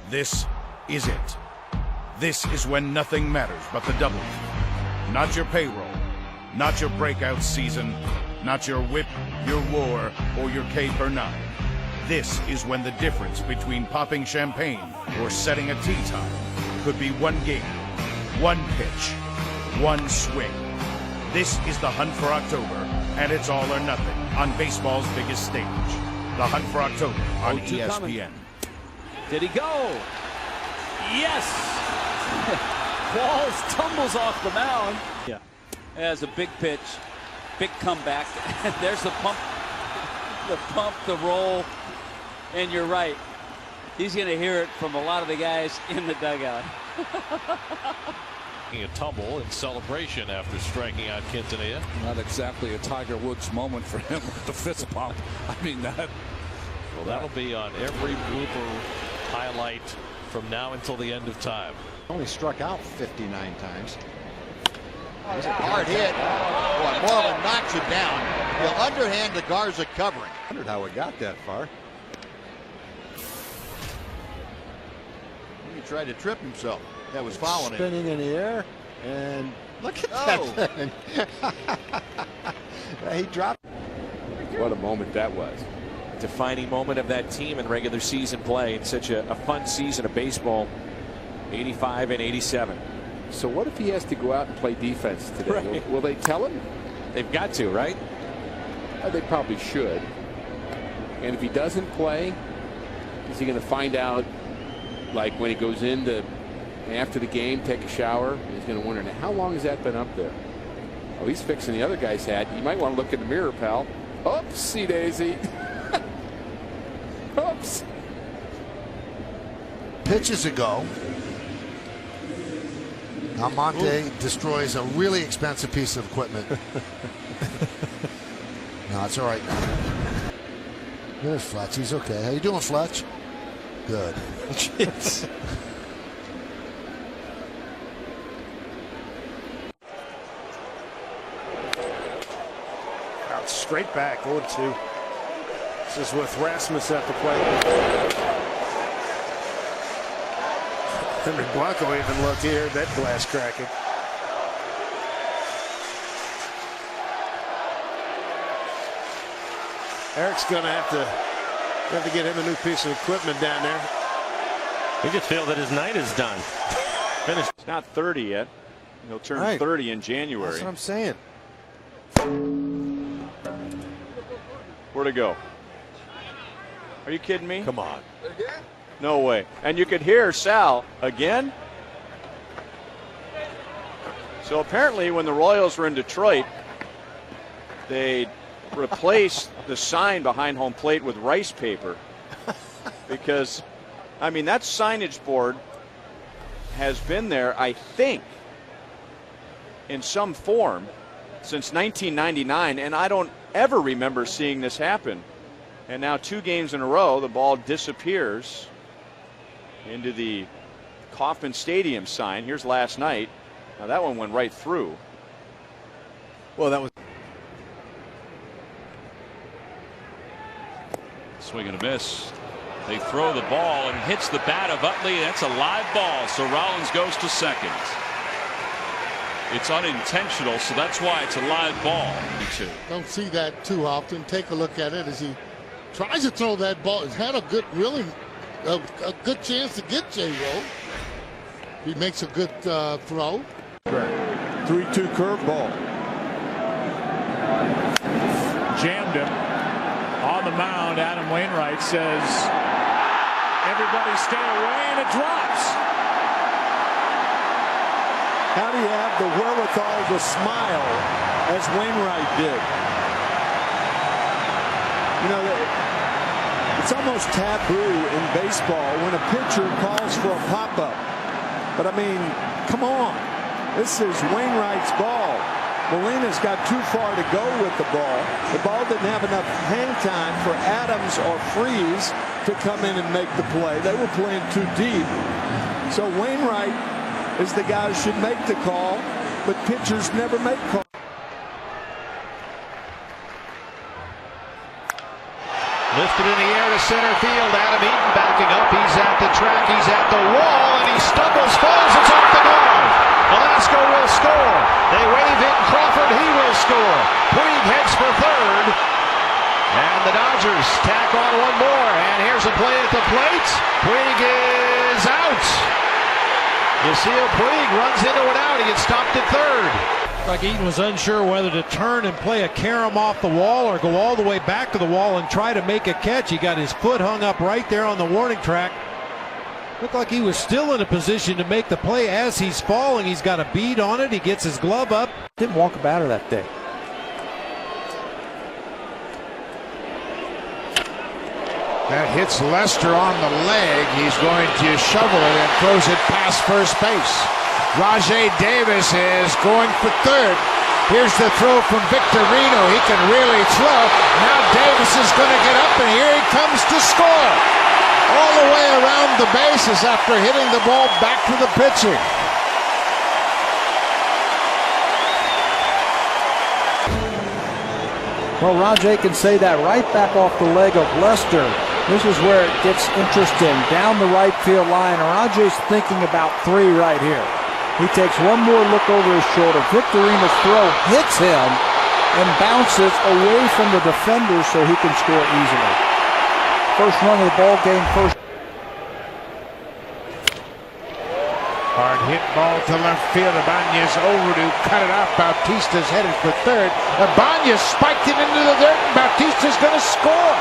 This is it. This is when nothing matters but the W. Not your payroll, not your breakout season, not your whip, your war, or your K per 9. This is when the difference between popping champagne or setting a tee time could be one game, one pitch, one swing. This is the hunt for October, and it's all or nothing on baseball's biggest stage. The hunt for October on ESPN. Coming. Did he go? Yes! Walls tumbles off the mound. Yeah. As a big pitch, big comeback. There's the pump, the roll. And you're right. He's going to hear it from a lot of the guys in the dugout. A tumble in celebration after striking out Quintanilla. Not exactly a Tiger Woods moment for him with the fist pump. I mean that. Well, that'll be on every blooper highlight from now until the end of time. Only struck out 59 times. It's a hard hit. Boy, Moreland knocks it down. He'll underhand the Garza covering. I wondered how it got that far. He tried to trip himself. That was following spinning in the air, and look at that thing. He dropped. What a moment that was. Defining moment of that team in regular season play in such a fun season of baseball. 85 and 87. So what if he has to go out and play defense today? Right. Will they tell him? They've got to, right? They probably should. And if he doesn't play, is he going to find out, like when he goes into after the game, take a shower? He's going to wonder, now, how long has that been up there? Oh, he's fixing the other guy's hat. You might want to look in the mirror, pal. Oopsie daisy. Oops. Pitches ago. Almonte destroys a really expensive piece of equipment. No, it's all right. There's Fletch. He's okay. How you doing, Fletch? Good. Jeez. Out straight back, 0-2. This is with Rasmus at the plate. Henry Blanco even looked here, that glass cracking. Eric's going to have to get him a new piece of equipment down there. He just feels that his night is done. Finished. He's not 30 yet. He'll turn 30 in January. That's what I'm saying. Where'd it go? Are you kidding me? Come on. No way. And you could hear Sal again. So apparently when the Royals were in Detroit, they replaced the sign behind home plate with rice paper. Because, I mean, that signage board has been there, I think, in some form since 1999. And I don't ever remember seeing this happen. And now 2 games in a row, the ball disappears into the Kauffman Stadium sign. Here's last night. Now that one went right through. Well, that was Swing and a miss. They throw the ball and it hits the bat of Utley. That's a live ball, so Rollins goes to second. It's unintentional, so that's why it's a live ball. Don't see that too often. Take a look at it as he tries to throw that ball. He's had a good, really a good chance to get J-Roll. He makes a good throw. 3-2 curveball. Jammed him on the mound. Adam Wainwright says, everybody stay away, and it drops. How do you have the wherewithal to smile as Wainwright did? You know, it's almost taboo in baseball when a pitcher calls for a pop-up. But I mean, come on. This is Wainwright's ball. Molina's got too far to go with the ball. The ball didn't have enough hang time for Adams or Freeze to come in and make the play. They were playing too deep. So Wainwright is the guy who should make the call, but pitchers never make calls. Lifted in the air to center field. Adam Eaton backing up. He's at the track. He's at at the wall, and he stumbles, falls, it's off the glove. Velasco will score. They wave in Crawford, he will score. Puig heads for third. And the Dodgers tack on one more. And here's a play at the plate. Puig is out. Yasiel Puig runs into it out. He gets stopped at third. Like Eaton was unsure whether to turn and play a carom off the wall or go all the way back to the wall and try to make a catch. He got his foot hung up right there on the warning track. Looked like he was still in a position to make the play as he's falling. He's got a bead on it. He gets his glove up. Didn't walk a batter that day. That hits Lester on the leg. He's going to shovel it and throws it past first base. Rajay Davis is going for third. Here's the throw from Victorino. He can really throw. Now Davis is going to get up, and here he comes to score. All the way around the bases after hitting the ball back to the pitcher. Well, Rajay can say that right back off the leg of Lester. This is where it gets interesting. Down the right field line. Rajay's thinking about three right here. He takes one more look over his shoulder. Victorino's throw hits him and bounces away from the defender so he can score easily. First run of the ball game, first. Hard hit ball to left field. Ibanez over to cut it off. Bautista's headed for third. Ibanez spiked it into the dirt, and Bautista's going to score.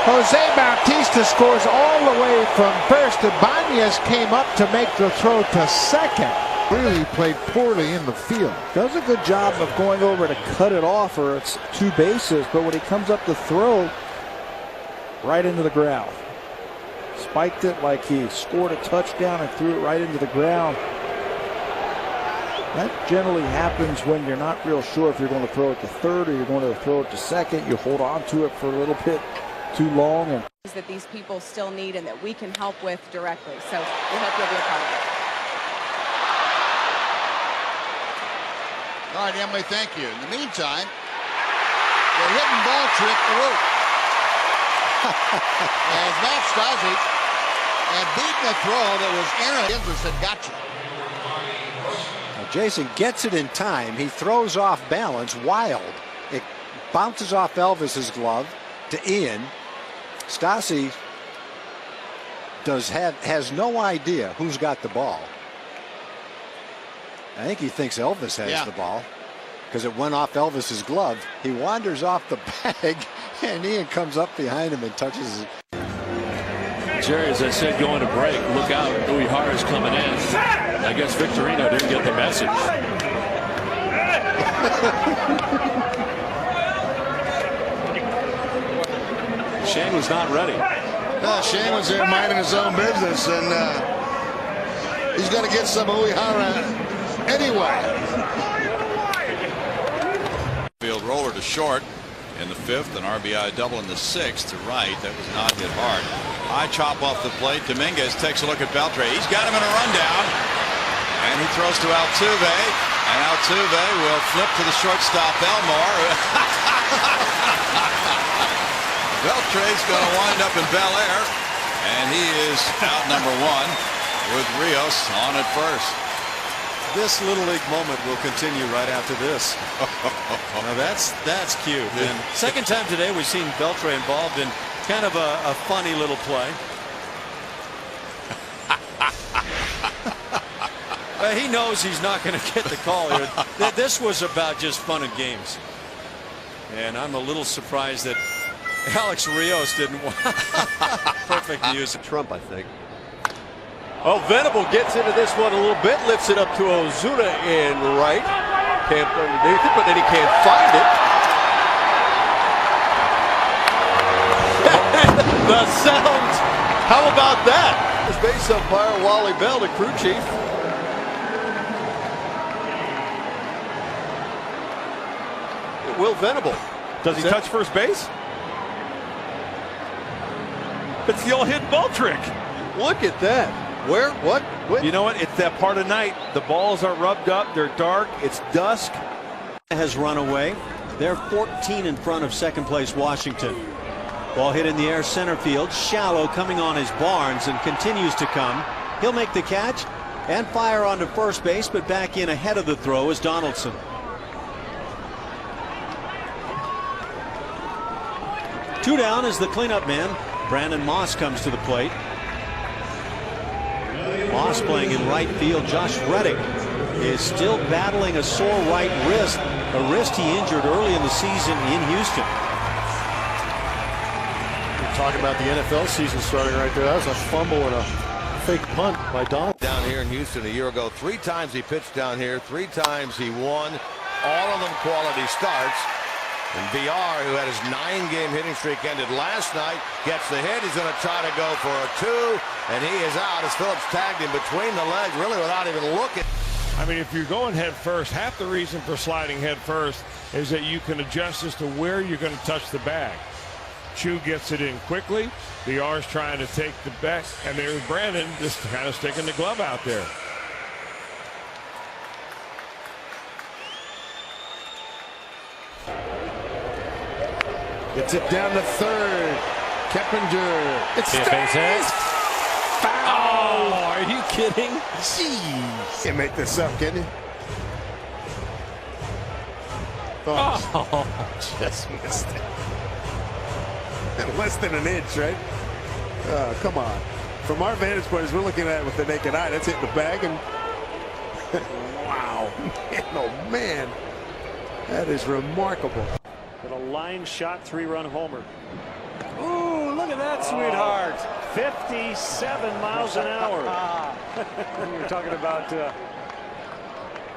Jose Bautista scores all the way from first. Ibanez came up to make the throw to second. Really played poorly in the field. Does a good job of going over to cut it off, or it's two bases, but when he comes up to throw, right into the ground. Spiked it like he scored a touchdown and threw it right into the ground. That generally happens when you're not real sure if you're going to throw it to third or you're going to throw it to second. You hold on to it for a little bit too long. And that these people still need and that we can help with directly. So we hope you'll be a part of it. All right, Emily, thank you. In the meantime, the hidden ball trick worked. As Matt Stassi had beaten a throw that was Aaron Indus had got you. Now Jason gets it in time. He throws off balance, wild. It bounces off Elvis's glove to Ian. Stassi has no idea who's got the ball. I think he thinks Elvis has the ball because it went off Elvis's glove. He wanders off the bag, and Ian comes up behind him and touches it. Jerry, as I said, going to break, look out. Uehara's coming in. I guess Victorino didn't get the message. Shane was not ready. No, Shane was there minding his own business, and he's going to get some Uehara anyway. Field roller to short in the fifth, an RBI double in the sixth to right. That was not hit hard. High chop off the plate. Dominguez takes a look at Beltre. He's got him in a rundown, and he throws to Altuve, and Altuve will flip to the shortstop Elmore. Beltre's going to wind up in Bel Air, and he is out number one with Rios on at first. This Little League moment will continue right after this. Now that's cute. And second time today we've seen Beltre involved in kind of a funny little play. He knows he's not going to get the call here. This was about just fun and games. And I'm a little surprised that Alex Rios didn't want perfect use of Trump, I think. Oh, Venable gets into this one a little bit, lifts it up to Ozuna in right. Can't underneath it, but then he can't find it. The sound. How about that? His base umpire, Wally Bell, the crew chief. Will Venable. Does he touch first base? It's the old hidden ball trick. Look at that. Where? What? You know what? It's that part of night. The balls are rubbed up. They're dark. It's dusk. Has run away. They're 14 in front of second place Washington. Ball hit in the air center field. Shallow coming on his Barnes and continues to come. He'll make the catch and fire onto first base, but back in ahead of the throw is Donaldson. Two down is the cleanup man. Brandon Moss comes to the plate. Moss playing in right field. Josh Reddick is still battling a sore right wrist, a wrist he injured early in the season in Houston. We're talking about the NFL season starting right there. That was a fumble and a fake punt by Don. Down here in Houston a year ago, 3 times he pitched down here, 3 times he won, all of them quality starts. And VR, who had his 9-game hitting streak ended last night, gets the hit. He's going to try to go for a 2, and he is out as Phillips tagged him between the legs, really without even looking. I mean, if you're going head first, half the reason for sliding head first is that you can adjust as to where you're going to touch the bag. Chu gets it in quickly. VR's trying to take the back, and there's Brandon just kind of sticking the glove out there. Gets it down to third. Keppinger. It's base. Foul. Oh, are you kidding? Jeez. Can't make this up, can you? Oh, just missed it. Less than an inch, right? Come on. From our vantage point, as we're looking at it with the naked eye, that's hitting the bag. And wow. Man, oh, man. That is remarkable. With a line shot 3-run homer. Ooh, look at that, sweetheart. 57 miles an hour. You were talking about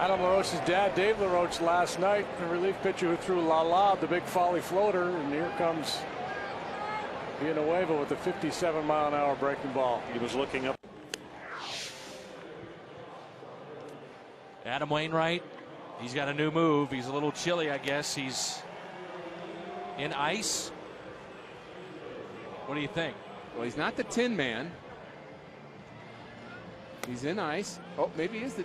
Adam LaRoche's dad, Dave LaRoche, last night, the relief pitcher who threw La, the big folly floater, and here comes Villanueva with a 57-mile-an-hour breaking ball. He was looking up. Adam Wainwright, he's got a new move. He's a little chilly, I guess. He's in ice. What do you think? Well, he's not the Tin Man. He's in ice. Oh, maybe he is the...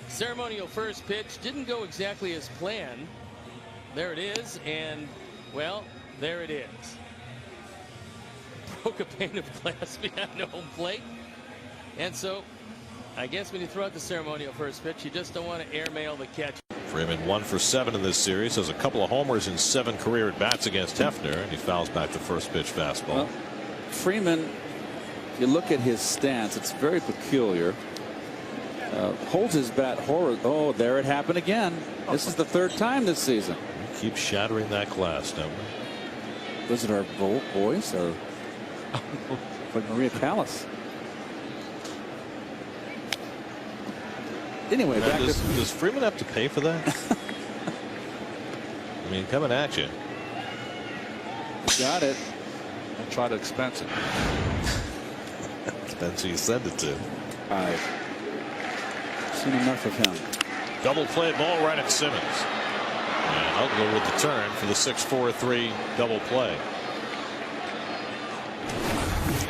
Ceremonial first pitch didn't go exactly as planned. There it is, and, well, there it is. Broke a pane of glass behind the home plate. And so, I guess when you throw out the ceremonial first pitch, you just don't want to airmail the catch. Freeman 1 for 7 in this series, has a couple of homers in 7 career at bats against Hefner, and he fouls back the first pitch fastball. Well, Freeman, if you look at his stance, it's very peculiar. Holds his bat horror. Oh, there it happened again. This is the 3rd time this season. We keep shattering that glass, don't we? Was it our voice or like Maria Callas? Anyway, now, does Freeman have to pay for that? I mean, coming at you. Got it. I'll try to expense it. Depends who you send it to. I've seen enough of him. Double play ball right at Simmons. And Ugler with the turn for the 6-4-3 double play.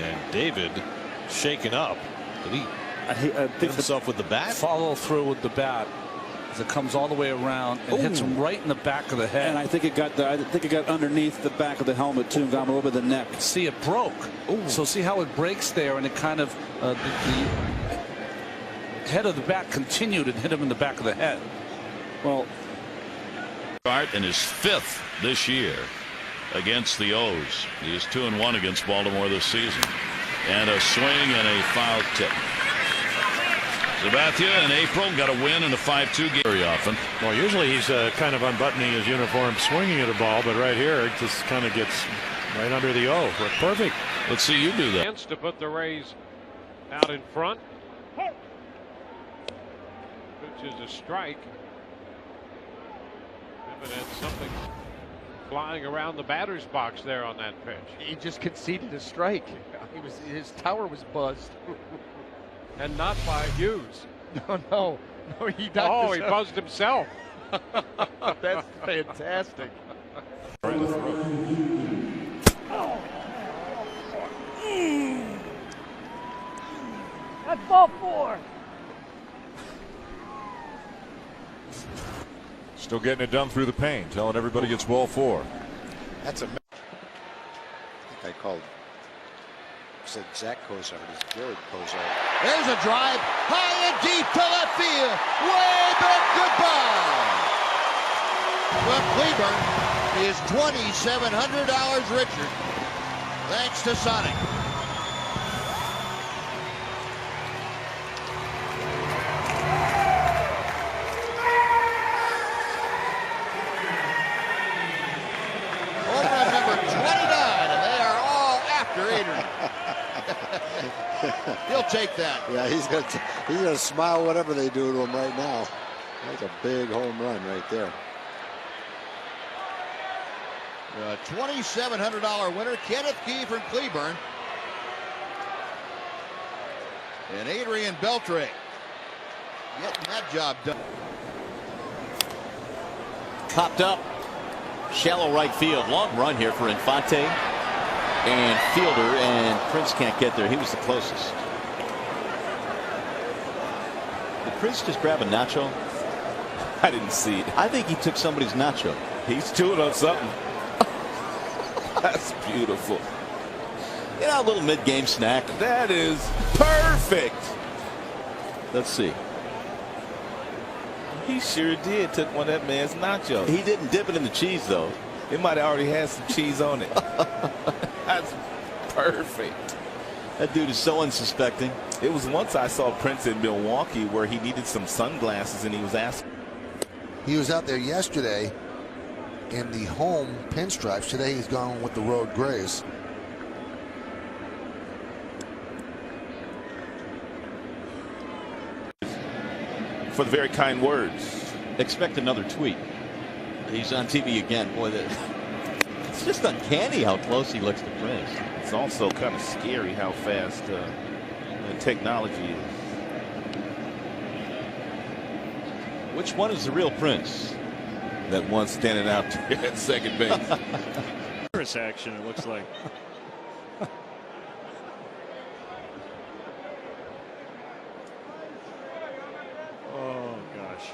And David shaken up. Did he hit himself with the bat? Follow through with the bat as it comes all the way around and hits him right in the back of the head. And I think it got underneath the back of the helmet too, and got him a little bit of the neck. See, it broke. Ooh. So see how it breaks there, and it kind of the head of the bat continued and hit him in the back of the head. Well, Start in his 5th this year against the O's. He is 2-1 against Baltimore this season. And a swing and a foul tip. Sabathia in April got a win in a 5-2 game very often. Well, usually he's kind of unbuttoning his uniform, swinging at a ball, but right here it just kind of gets right under the O. Perfect. Let's see you do that. Chance to put the Rays out in front. Which is a strike. Evident something flying around the batter's box there on that pitch. He just conceded a strike. His tower was buzzed. And not by Hughes. No, he does. Oh, he buzzed himself. That's fantastic. That's ball 4. Still getting it done through the paint, telling everybody it's ball 4. That's a. I think I called. Said Zach Kozar. It's Jared Kozar. There's a drive, high and deep to left field, way back. Goodbye. Well, Cleburne is $2,700 richer thanks to Sonic. He'll take that. Yeah, he's gonna smile whatever they do to him right now. That's a big home run right there. $2,700 winner, Kenneth Key from Cleburne. And Adrian Beltre getting that job done. Popped up. Shallow right field. Long run here for Infante. And fielder, and Prince can't get there. He was the closest. Did Prince just grab a nacho? I didn't see it. I think he took somebody's nacho. He's chewing on something. That's beautiful. You know, a little mid-game snack. That is perfect. Let's see. He sure did took one of that man's nachos. He didn't dip it in the cheese, though. It might have already had some cheese on it. That's perfect. That dude is so unsuspecting. It was once I saw Prince in Milwaukee where he needed some sunglasses and he was asking. He was out there yesterday in the home pinstripes. Today he's gone with the road grays. For the very kind words. Expect another tweet. He's on TV again. Boy, it's just uncanny how close he looks to Prince. It's also kind of scary how fast the technology is. Which one is the real Prince? That one standing out there at second base. Action, it looks like. Oh, gosh.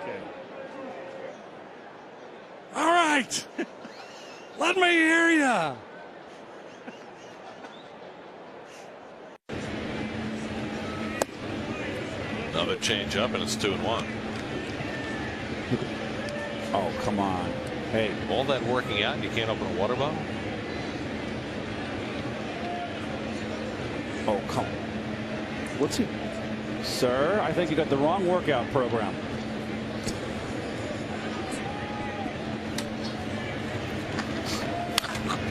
Okay. All right. Let me hear ya. Another change up and it's 2-1. Oh, come on. Hey, all that working out and you can't open a water bottle? Oh, come on. What's he? Sir, I think you got the wrong workout program.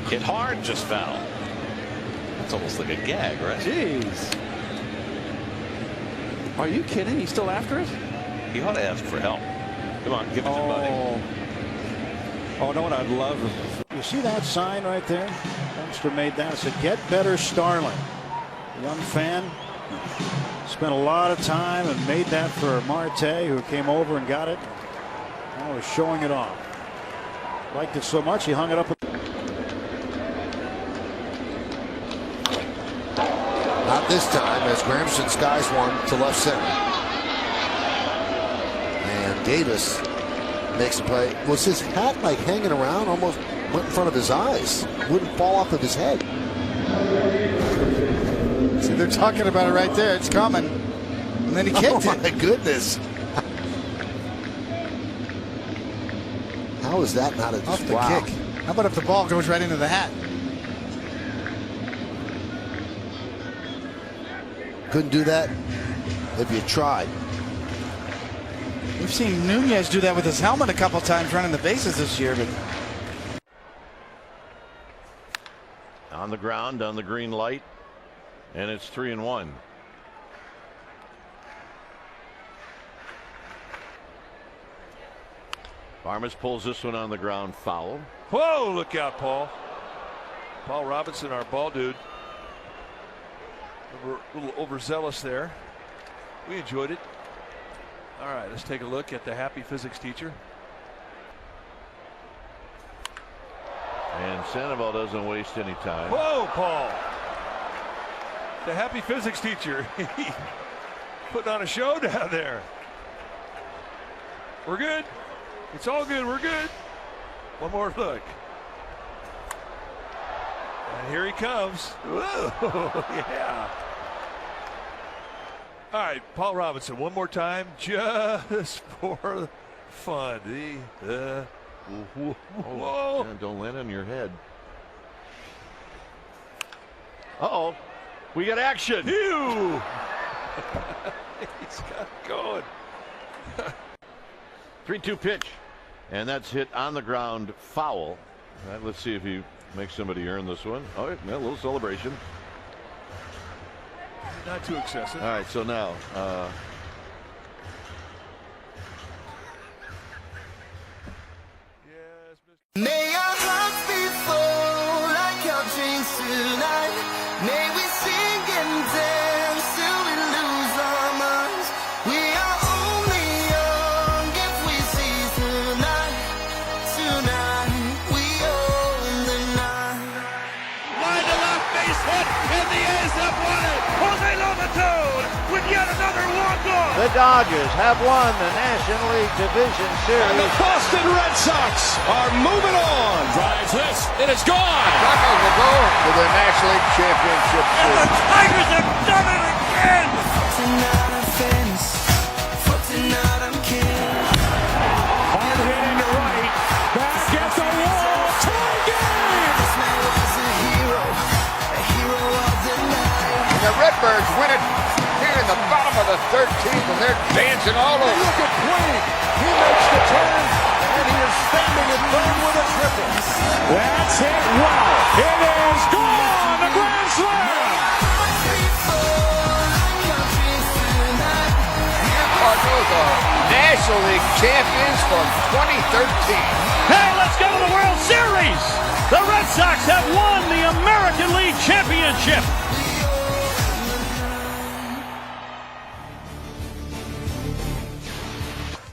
Hit hard, just foul. That's almost like a gag, right? Jeez. Are you kidding? He's still after it? He ought to ask for help. Come on, give it to buddy. Oh, no, what I'd love. You see that sign right there? Youngster made that. It said, "Get better, Starling." Young fan. Spent a lot of time and made that for Marte, who came over and got it. Now he's showing it off. Liked it so much, he hung it up. Not this time, as Gramsci skies one to left center. And Davis makes a play. Was his hat like hanging around? Almost went in front of his eyes. Wouldn't fall off of his head. See, they're talking about it right there. It's coming. And then he kicked it. Oh, my goodness. How is that not a off the kick? How about if the ball goes right into the hat? Couldn't do that if you tried. We've seen Nunez do that with his helmet a couple times running the bases this year. But On the ground, on the green light, and it's 3-1. Farmers pulls this one on the ground foul. Whoa, look out, Paul. Paul Robinson, our ball dude. A little overzealous there. We enjoyed it. All right, let's take a look at the happy physics teacher. And Sandoval doesn't waste any time. Whoa, Paul. The happy physics teacher. Putting on a show down there. We're good. It's all good. We're good. One more look. And here he comes. Whoa, yeah. All right, Paul Robinson, one more time, just for fun. Whoa. Don't land on your head. Uh-oh. We got action. He's got it going. 3-2 pitch. And that's hit on the ground, foul. All right, let's see if he makes somebody earn this one. All right, a little celebration. Not too excessive. All right, so now May our hearts be full like our dreams tonight. May we sing and dance till we lose our minds. We are only young if we seize the night. Tonight we own the night. Line to left, base hit, and the A's have won it. Jose Lobaton with yet another walk-off. The Dodgers have won the National League Division Series. And the Boston Red Sox are moving on. Drives this. It is gone. Cardinals will go to the National League Championship And Series. the Tigers have done it again. Tonight I'm famous. For tonight I'm king. Hard hitting to right. Back at the wall. Tie game. This man was a hero of the night. And the Redbirds win it here in the bottom of the 13th, and they're dancing all over. Look at Puig. He makes the turn, and he is standing at third with a triple. That's it. Wow. It is gone. A grand slam. Cardinals are National League champions from 2013. Hey, let's go to the World Series. The Red Sox have won the American League Championship.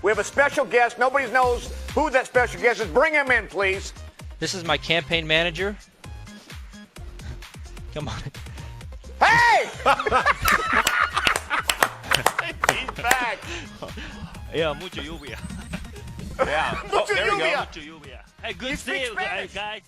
We have a special guest. Nobody knows who that special guest is. Bring him in, please. This is my campaign manager. Come on. Hey! He's back. Yeah, mucho lluvia. Yeah. Oh, there we go. Mucho lluvia. Mucho lluvia. Hey, good He to see speaks you Spanish. guys.